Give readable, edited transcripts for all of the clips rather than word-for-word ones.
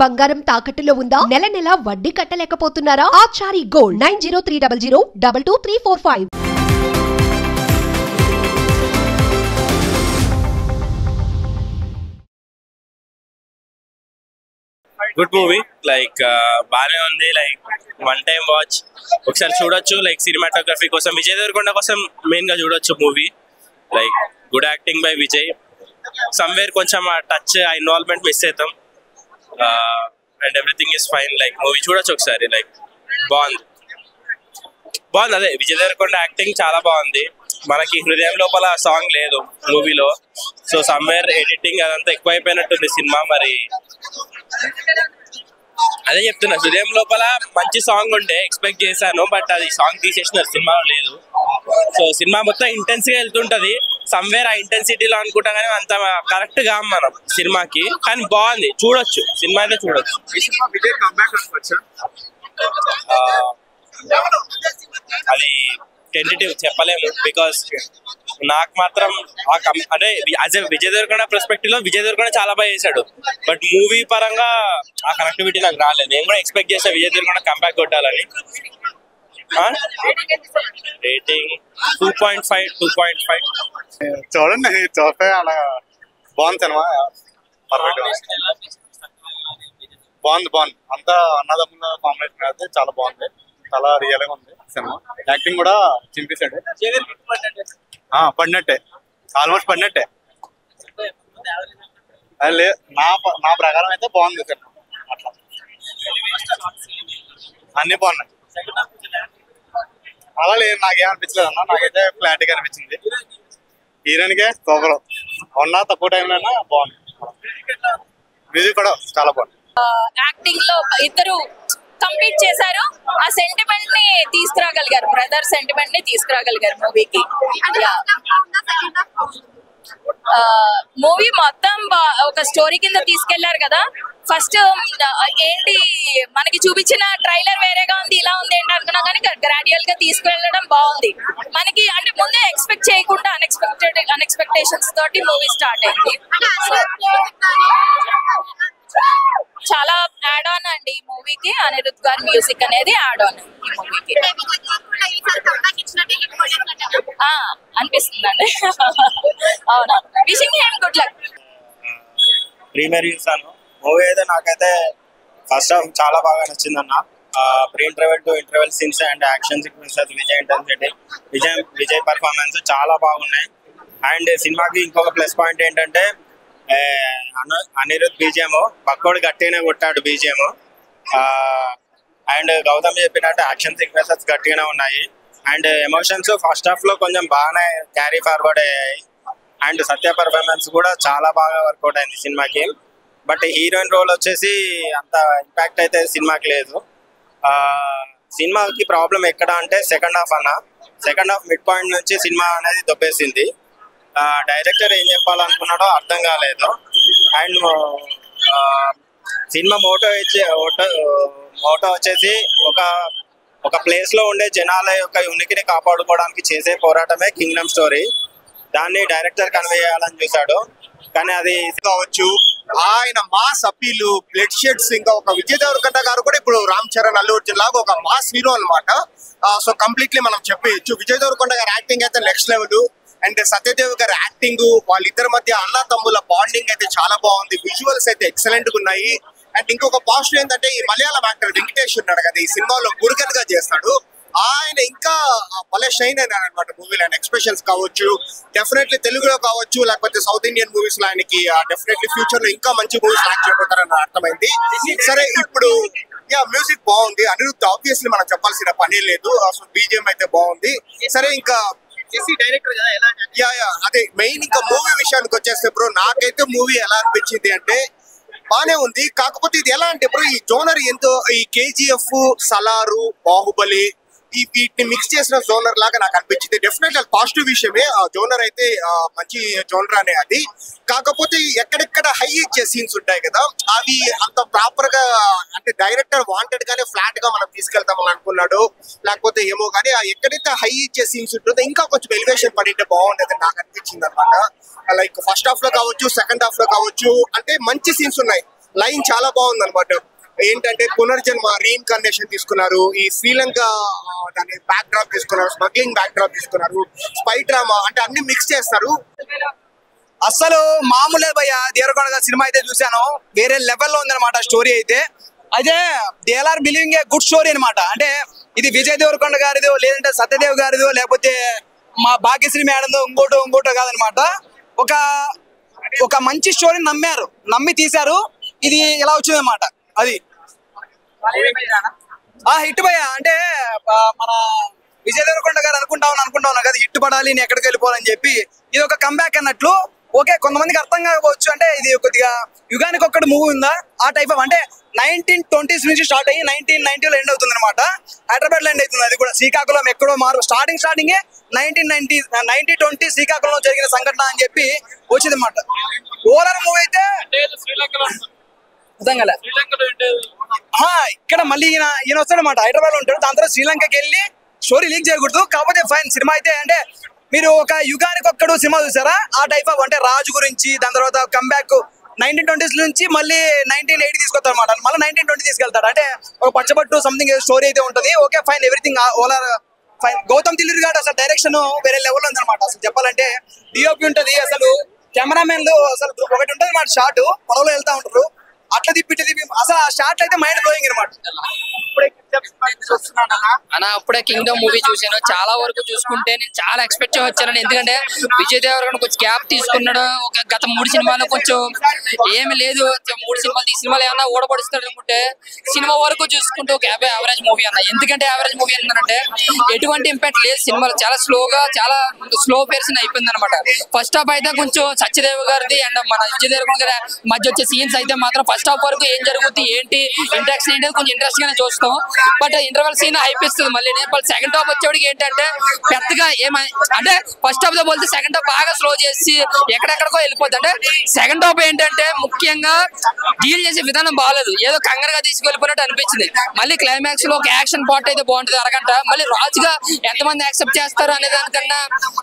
బంగారం తాకట్టులో ఉందా? నెల నెల వడ్డీ కట్టలేకపోతున్నారా? Achari gold 9030022345. Good movie like బాగానే ఉంది. లైక్ వన్ టైం వాచ్ ఒకసారి చూడొచ్చు. లైక్ సినిమాటోగ్రఫీ కోసం విజయ్ దేవరకొండ కోసం మెయిన్ గా చూడొచ్చు movie. Like good acting by Vijay. Somewhere కొంచెం ఆ టచ్ ఆ ఇన్వాల్వ్మెంట్ మిస్ అవుతాం and everything is fine. Like movie చూడొచ్చు ఒకసారి. లైక్ బాగుంది. అదే విజయ్ దేవరకొండ యాక్టింగ్ చాలా బాగుంది. మనకి హృదయం లోపల సాంగ్ లేదు మూవీలో. సో సమ్వేర్ ఎడిటింగ్ అదంతా ఎక్కువైపోయినట్టుంది సినిమా. మరి అదే చెప్తున్నా, హృదయం లోపల మంచి సాంగ్ ఉండే ఎక్స్పెక్ట్ చేశాను, బట్ అది సాంగ్ తీసేసినారు, సినిమాలో లేదు. సో సినిమా మొత్తం ఇంటెన్స్ గా వెళ్తుంటది. సమ్వేర్ ఆ ఇంటెన్సిటీలో అనుకుంటా కానీ అంత కరెక్ట్ గా మనం సినిమాకి. కానీ బాగుంది, చూడొచ్చు, సినిమా అయితే చూడొచ్చు. అది టెంటేటివ్ చెప్పలేము, బికాస్ నాకు మాత్రం అంటే as a Vijay Deverakonda perspective లో విజయ్ దేవరకొండ చాలా బాగా చేశాడు. బట్ మూవీ పరంగా ఆ కనెక్టివిటీ నాకు రాలేదు. నేను కూడా ఎక్స్పెక్ట్ చేసా విజయ్ దేవరకొండ కంబ్యాక్ కొట్టాలని. రేటింగ్ 2.5 చూడండి, చూస్తే అలా బాగుంది సినిమా. బాగుంది అంతా అన్నదమ్ముల కాంబినేషన్ అయితే చాలా బాగుంది. చాలా రియల్ గా ఉంది సినిమా. యాక్టింగ్ కూడా చింపేశాడు. పడినట్టే, ఆల్మోస్ట్ పడినట్టే. నా ప్రకారం అయితే బాగుంది సినిమా. అట్లా అన్ని బాగున్నాయి. అలా లేదు, నాకేమనిపించలేదు అన్న. నాకైతే ఫ్లాట్ గా అనిపించింది. హీరోయిన్ కే సూపర్ ఉన్న తక్కువ టైంలో బాగుంది. మ్యూజిక్ కూడా చాలా బాగుంది. యాక్టింగ్ లో ఇద్దరు కంప్లీట్ చేశారు. ఆ సెంటిమెంట్ ని తీసుకురాగలిగారు, బ్రదర్ సెంటిమెంట్ ని తీసుకురాగలిగారు మూవీకి. మూవీ మొత్తం ఒక స్టోరీ కింద తీసుకెళ్లారు కదా. ఫస్ట్ ఏంటి మనకి చూపించిన ట్రైలర్ వేరేగా ఉంది, ఇలా ఉంది ఏంటి అనుకున్నా కానీ గ్రాడ్యువల్ గా తీసుకువెళ్ళడం బాగుంది మనకి. అంటే ముందే ఎక్స్పెక్ట్ చేయకుండా అన్ఎక్స్పెక్టేషన్స్ తోటి మూవీ స్టార్ట్ అయింది. చాలా యాడ్ ఆన్ అండి ఈ మూవీకి. అనిరుద్ గారి మ్యూజిక్ అనేది యాడ్ ఆన్ ఈ మూవీకి అనిపిస్తుందండి. అవునా, wishing him good luck. Premiere చూసాను మూవీ అయితే. నాకైతే ఫస్ట్ హాఫ్ చాలా బాగా నచ్చిందన్న. Pre interval to interval scenes and action sequences, Vijay intensity, Vijay performance చాలా బాగున్నాయి. అండ్ సినిమాకి ఇంకొక ప్లస్ పాయింట్ ఏంటంటే అనిరుద్ బీజిఎం పక్కోడు గట్టిగానే కొట్టాడు బీజిఎం. అండ్ గౌతమ్ చెప్పినట్టు యాక్షన్ సీక్వెన్సెస్ గట్టిగానే ఉన్నాయి. అండ్ ఎమోషన్స్ ఫస్ట్ హాఫ్ లో కొంచెం బాగానే క్యారీ ఫార్వర్డ్ అయ్యాయి. అండ్ సత్య పర్ఫార్మెన్స్ కూడా చాలా బాగా వర్కౌట్ అయింది సినిమాకి. బట్ హీరోయిన్ రోల్ వచ్చేసి అంత ఇంపాక్ట్ అయితే సినిమాకి లేదు. సినిమాకి ప్రాబ్లం ఎక్కడ అంటే second half second half mid point నుంచి సినిమా అనేది దొబ్బేసింది. డైరెక్టర్ ఏం చెప్పాలనుకున్నాడో అర్థం కాలేదు. అండ్ సినిమా మోటో వచ్చేసి ఒక ప్లేస్ లో ఉండే జనాల యొక్క ఉనికిని కాపాడుకోవడానికి చేసే పోరాటమే కింగ్డమ్ స్టోరీ. దాన్ని డైరెక్టర్ కన్వే చేయాలని చూశాడు, కానీ అది కావచ్చు. ఆయన మాస్ అప్పీలు, బ్లడ్ షెడ్స్, ఇంకా ఒక విజయ్ దేవరకొండ గారు కూడా ఇప్పుడు రామ్ చరణ్, అల్లు అర్జున్ లాగా ఒక మాస్ హీరో అనమాట. సో కంప్లీట్లీ మనం చెప్పేయచ్చు విజయ్ దేవరకొండ గారి యాక్టింగ్ అయితే నెక్స్ట్ లెవెల్. అండ్ సత్యదేవ్ గారి యాక్టింగ్, వాళ్ళిద్దరి మధ్య అన్న తమ్ముల బాండింగ్ అయితే చాలా బాగుంది. విజువల్స్ అయితే ఎక్సలెంట్ గా ఉన్నాయి. అండ్ ఇంకొక పాజిటివ్ ఏంటంటే ఈ మలయాళం యాక్టర్ వెంకటేష్ ఉన్నాడు కదా, ఈ సినిమాలో మురుగన్ గా చేస్తాడు. ఆయన ఇంకా భలే షైన్ అయినాడు అనమాట మూవీలో. ఆయన ఎక్స్ప్రెషన్స్ కావచ్చు, డెఫినెట్లీ తెలుగులో కావచ్చు, లేకపోతే సౌత్ ఇండియన్ మూవీస్ లో ఆయనకి డెఫినెట్లీ ఫ్యూచర్ లో ఇంకా మంచి మూవీస్ యాక్ట్ చేయబోతారని అర్థమైంది. సరే, ఇప్పుడు మ్యూజిక్ బాగుంది. అనిరుద్ధ్ ఆబ్వియస్లీ మనం చెప్పాల్సిన పని లేదు. అసలు బీజిఎం అయితే బాగుంది. సరే, ఇంకా అదే మెయిన్. ఇంకా మూవీ విషయానికి వచ్చేస్తే బ్రో, నాకైతే మూవీ ఎలా అనిపించింది అంటే బానే ఉంది. కాకపోతే ఇది ఎలా అంటే బ్రో, ఈ జోనర్ ఎంతో, ఈ కేజీఎఫ్, సలారు, బాహుబలి, ఈ వీటిని మిక్స్ చేసిన జోనర్ లాగా నాకు అనిపించింది. డెఫినెట్లీ పాజిటివ్ విషయమే. ఆ జోనర్ అయితే మంచి జోనర్ అనే అది. కాకపోతే ఎక్కడెక్కడ హై ఇచ్చే సీన్స్ ఉంటాయి కదా, అవి అంత ప్రాపర్ గా అంటే డైరెక్టర్ వాంటెడ్ గానే ఫ్లాట్ గా మనం తీసుకెళ్తామని అనుకున్నాడు, లేకపోతే ఏమో. కానీ ఎక్కడైతే హై ఇచ్చే సీన్స్ ఉంటుందో ఇంకా కొంచెం ఎలివేషన్ పడింటే బాగుండేది నాకు అనిపించింది అనమాట. లైక్ ఫస్ట్ హాఫ్ లో కావచ్చు, సెకండ్ హాఫ్ లో కావచ్చు, అంటే మంచి సీన్స్ ఉన్నాయి. లైన్ చాలా బాగుంది అనమాట. ఏంటంటే పునర్జన్మ రీఇన్కార్నేషన్ తీసుకున్నారు, ఈ శ్రీలంక దాని బ్యాక్ డ్రాప్ తీసుకున్నారు, స్మగ్లింగ్ బ్యాక్ డ్రాప్ తీసుకున్నారు, స్పై డ్రామా అంటే అన్ని మిక్స్ చేస్తారు. అసలు మామూలు లేదు భయ్య. దేవరకొండ గారి సినిమా అయితే చూసాను, వేరే లెవెల్లో ఉందన్నమాట స్టోరీ అయితే. అయితే they are believing a good story అనమాట. అంటే ఇది విజయ్ దేవరకొండ గారిదో లేదంటే సత్యదేవ్ గారిదో లేకపోతే మా భాగ్యశ్రీ మేడందో ఇంకోటో కాదనమాట. ఒక మంచి స్టోరీని నమ్మి తీశారు. ఇది ఇలా వచ్చింది అనమాట. అది హిట్ భయ్య. అంటే మన విజయ్ దేవరకొండ గారు అనుకుంటా కదా హిట్ పడాలి, నేను ఎక్కడికి వెళ్ళిపోవాలని చెప్పి ఇది ఒక కంబ్యాక్ అన్నట్లు. ఓకే, కొంతమందికి అర్థం కాకపోవచ్చు. అంటే ఇది కొద్దిగా యుగానికి ఒక్కటి మూవీ ఉందా ఆ టైప్ ఆఫ్. అంటే 1920s నుంచి స్టార్ట్ అయ్యి 1990లో ఎండ్ అవుతుంది అనమాట. హైదరాబాద్ లో ఎండ్ అవుతుంది. అది కూడా శ్రీకాకుళం ఎక్కడో స్టార్టింగ్ 1920 శ్రీకాకుళంలో జరిగిన సంఘటన అని చెప్పి వచ్చింది అనమాట. ఓవరాల్ మూవీ అయితే అర్థం కదా. ఇక్కడ మళ్ళీ ఈయన వస్తాడు అనమాట. హైదరాబాద్ లో ఉంటాడు, దాని తర్వాత శ్రీలంకకి వెళ్ళి స్టోరీ లీక్ చేయకూడదు. కాకపోతే ఫైన్ సినిమా అయితే. అంటే మీరు ఒక యుగానికి ఒక్కడు సినిమా చూసారా ఆ టైప్ ఆఫ్. అంటే రాజు గురించి, దాని తర్వాత కంబ్యాక్ 1920s నుంచి మళ్ళీ 1980 తీసుకొస్తాడు అనమాట. మళ్ళీ 1920 తీసుకెళ్తాడు. అంటే ఒక పచ్చబట్టు సంథింగ్ స్టోరీ అయితే ఉంటుంది. Okay fine, everything over fine. Gautam Tilluri గారు అసలు డైరెక్షన్ వేరే లెవెల్ ఉంది అనమాట. అసలు చెప్పాలంటే డిఓపి ఉంటది, అసలు కెమెరామెన్లు అసలు ఒకటి ఉంటుంది అనమాట. షాట్ పొలంలో వెళ్తా ఉంటారు, అట్లా తిప్పి అసలు ఆ షాట్ అయితే మైండ్ బ్లోయింగ్ అనమాట. అప్పుడే కింగ్డమ్ మూవీ చూసాను. చాలా వరకు చూసుకుంటే నేను చాలా ఎక్స్పెక్ట్ వచ్చాను. ఎందుకంటే విజయ్ దేవరకొండ కొంచెం గ్యాప్ తీసుకున్నాడు. ఒక గత 3 సినిమాలు కొంచెం ఏమి లేదు. 3 సినిమాలు ఈ సినిమాలు ఏమన్నా ఓడబడుస్తాడు అనుకుంటే సినిమా వరకు చూసుకుంటే ఒక యావరేజ్ మూవీ అన్న. ఎందుకంటే యావరేజ్ మూవీ ఏంటంటే ఎటువంటి ఇంపాక్ట్ లేదు. సినిమాలు చాలా స్లోగా, చాలా స్లో పేర్సన్ అయిపోయింది అనమాట. ఫస్ట్ హాఫ్ అయితే కొంచెం సత్యదేవ్ గారిది అండ్ మన విజయ్ దేవరకొండ గారి మధ్య వచ్చే సీన్స్ అయితే మాత్రం ఫస్ట్ హాఫ్ వరకు ఏం జరుగుతుంది, ఏంటి ఇంట్రాక్షన్ ఏంటి కొంచెం ఇంట్రెస్ట్ గానే చూస్తాం. బట్ ఇంటర్వెల్ సీన్ హైపిస్తుంది మళ్ళీ. సెకండ్ హాఫ్ వచ్చేవాడికి ఏంటంటే పెద్దగా అంటే ఫస్ట్ హాఫ్ తో పోలితే సెకండ్ హాఫ్ బాగా స్లో చేసి ఎక్కడెక్కడికో వెళ్ళిపోతుంది. అంటే సెకండ్ హాఫ్ ఏంటంటే ముఖ్యంగా డీల్ చేసే విధానం బాగాలేదు, ఏదో కంగారుగా తీసుకెళ్ళిపోయినట్టు అనిపించింది. మళ్ళీ క్లైమాక్స్ లో ఒక యాక్షన్ పార్ట్ అయితే బాగుంటుంది అరగంట. మళ్ళీ రాజుగా ఎంతమంది యాక్సెప్ట్ చేస్తారు అనే దానికన్నా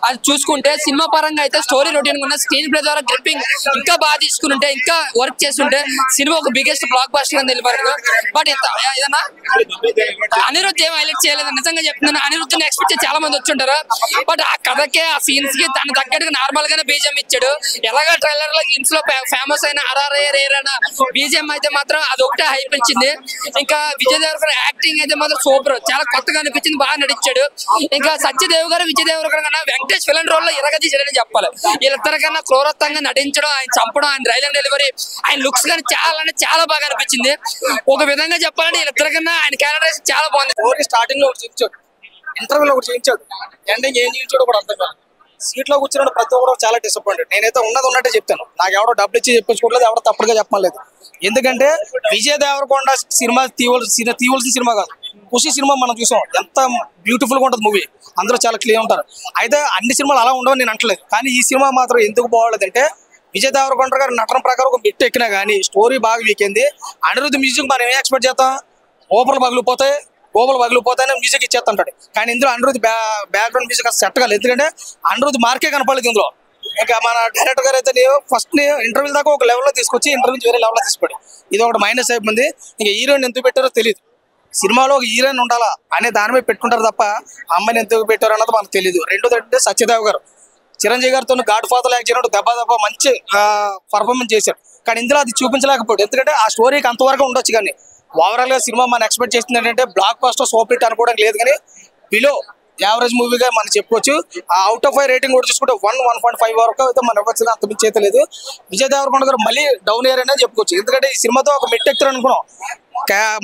అది చూసుకుంటే సినిమా పరంగా అయితే స్టోరీ రొటీన్ ఉన్న స్క్రీన్ ప్లే ద్వారా గ్రిప్పింగ్ ఇంకా బాగా తీసుకుంటే, ఇంకా వర్క్ చేస్తుంటే సినిమా ఒక బిగ్గెస్ట్ బ్లాక్ బస్టర్ అని తెలిపారు. బట్ ఏదన్నా అనిరుద్ధ్ ఏం హైలైట్ చేయలేదు నిజంగా చెప్తున్నాను. అనిరుద్ధ్ ఎక్స్పెక్ట్ చేసి చాలా మంది వచ్చి ఉంటారు. బట్ ఆ కథకే ఆ సీన్స్ కి తన తగ్గట్టుగా నార్మల్ గానే బీజిఎం ఇచ్చాడు. ఎలాగా ట్రైలర్ లో గిన్స్ లో ఫేమస్ అయిన అరారేరైన బీజిఎం అయితే మాత్రం అది ఒకటే హైప్ ఇచ్చింది. ఇంకా విజయ్ దేవరకొండ యాక్టింగ్ అయితే మాత్రం సూపర్, చాలా కొత్తగా అనిపించింది, బాగా నడిచాడు. ఇంకా సత్యదేవ్ గారు విజయ్ దేవరకొండ కన్నా వెంకటేష్ విలన్ రోల్ లో ఇరగదీశాడని చెప్పాలి. వీళ్ళిద్దరికన్నా క్రూరత్వంగా నటించడం, ఆయన చంపడం, ఆయన డైలాగ్ డెలివరీ, ఆయన లుక్స్ కానీ చాలా అంటే చాలా బాగా అనిపించింది. ఒక విధంగా చెప్పాలంటే వీళ్ళిద్దరికన్నా ఆయన క్యారెక్టర్ చాలా బాగుంది. స్టార్టింగ్ లో ఒకటి చేయించాడు, ఇంటర్వ్యూలో ఒకటి చేయించాడు, ఎండింగ్ ఏం చేయించాడో కూడా అర్థం కాదు. సీట్ లో కూర్చున్న ప్రతి ఒక్కరు చాలా డిసప్పాయింటెడ్. నేనైతే ఉన్నట్టే చెప్తాను. నాకు ఎవడో డబ్బులు ఇచ్చి చెప్పించుకోవట్లేదు, ఎవడో తప్పుడుగా చెప్పలేదు. ఎందుకంటే విజయ్ దేవరకొండ సినిమా తీవలసిన సినిమా కాదు. ఖుషి సినిమా మనం చూసాం, ఎంత బ్యూటిఫుల్ గా ఉంటుంది మూవీ. అందరూ చాలా క్లియర్ ఉంటారు. అయితే అన్ని సినిమాలు అలా ఉండవని నేను అంటలేదు, కానీ ఈ సినిమా మాత్రం ఎందుకు బాగోలేదంటే విజయ్ దేవరకొండ గారు నటన ప్రకారం ఒక బిట్ ఎక్కినా కానీ స్టోరీ బాగా వీకెంది. అనిరుద్ధ్ మ్యూజిక్ మనం ఏం ఎక్స్పెక్ట్ చేస్తాం, ఓపలు పగిలిపోతాయని మ్యూజిక్ ఇచ్చేస్తుంటాడు. కానీ ఇందులో అనిరుద్ధ్ బ్యాక్గ్రౌండ్ మ్యూజిక్ అసలు సెట్ కాలేదు. ఎందుకంటే అనిరుద్ధ్ మార్కే కనపడలేదు ఇందులో. ఇంకా మన డైరెక్టర్ గారు అయితే ఫస్ట్ ఇంటర్వ్యూ దాకా ఒక లెవెల్లో తీసుకొచ్చి ఇంటర్వ్యూ వేరే లెవెల్లో తీసుకోండి. ఇది ఒకటి మైనస్ అయిపోయింది. ఇంకా హీరోయిన్ ఎందుకు పెట్టారో తెలియదు. సినిమాలో ఒక హీరోయిన్ ఉండాలా అనే దాని మీద పెట్టుకుంటారు తప్ప అమ్మాయిని ఎందుకు పెట్టారు అన్నది మనకు తెలియదు. రెండోది సత్యదేవ్ గారు చిరంజీవి గారితో గాడ్ ఫాదర్ యాక్ట్ చేయడం దెబ్బ మంచి పర్ఫార్మెన్స్ చేశారు. కానీ ఇందులో అది చూపించలేకపోయాడు. ఎందుకంటే ఆ స్టోరీకి అంతవరకు ఉండొచ్చు. కానీ ఓవరాల్ గా సినిమా మనం ఎక్స్పెక్ట్ చేస్తుంది ఏంటంటే బ్లాక్ బస్టర్ సూపర్ హిట్ అనుకోవడం లేదు, కానీ బిలో యావరేజ్ మూవీగా మనం చెప్పుకోవచ్చు. ఆ అవుట్ ఆఫ్ 5 రేటింగ్ కూడా చూసుకుంటే 1.5 వరకు అయితే మనం ఇవ్వచ్చు, అంత మించి అయితే లేదు. విజయ్ దేవరకొండ గారు మళ్ళీ డౌన్ ఇయర్ అనేది చెప్పుకోవచ్చు. ఎందుకంటే ఈ సినిమాతో ఒక మెట్టు ఎక్కుతారు అనుకున్నాం.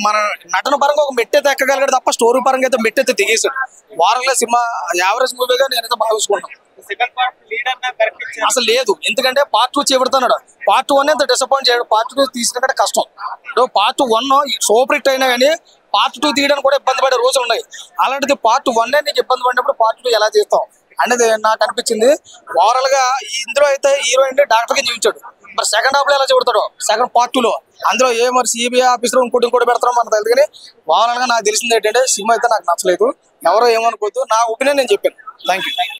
మన నటన పరంగా ఒక మెట్టెత్తి ఎక్కగలిగాడు తప్ప స్టోరీ పరంగా అయితే మెట్టెత్తి దిగేశాడు. వారంలో సినిమా యావరేజ్ మూవీగా నేనైతే భావించుకుంటాను. అసలు లేదు, ఎందుకంటే పార్ట్ 2 చేపడుతున్నాడు. పార్ట్ 1 ఎంత డిసప్పాయింట్ చేయడం, పార్ట్ 2 తీసినట్టు కష్టం. పార్ట్ 1 సూపర్ హిట్ అయినా కానీ పార్ట్ 2 తీయడానికి కూడా ఇబ్బంది పడే రోజులు ఉన్నాయి. అలాంటిది పార్ట్ 1 నీకు ఇబ్బంది పడినప్పుడు పార్ట్ 2 ఎలా చేస్తాం అనేది నాకు అనిపించింది. ఓవరాల్ గా ఇందులో అయితే హీరోయిన్ డాక్టర్ గా జీవించాడు. మరి సెకండ్ హాఫ్ లో ఎలా చెబుతాడు సెకండ్ పార్ట్ 2 లో, అందులో మరి సిబిఐ ఆఫీసర్ ఇంకోటి పెడతారో మనకు తెలియదు. కానీ ఓవరాల్ గా నాకు తెలిసింది ఏంటంటే సినిమా అయితే నాకు నచ్చలేదు. ఎవరో ఏమనుకోవద్దు, నా ఒపీనియన్ నేను చెప్పాను. Thank you.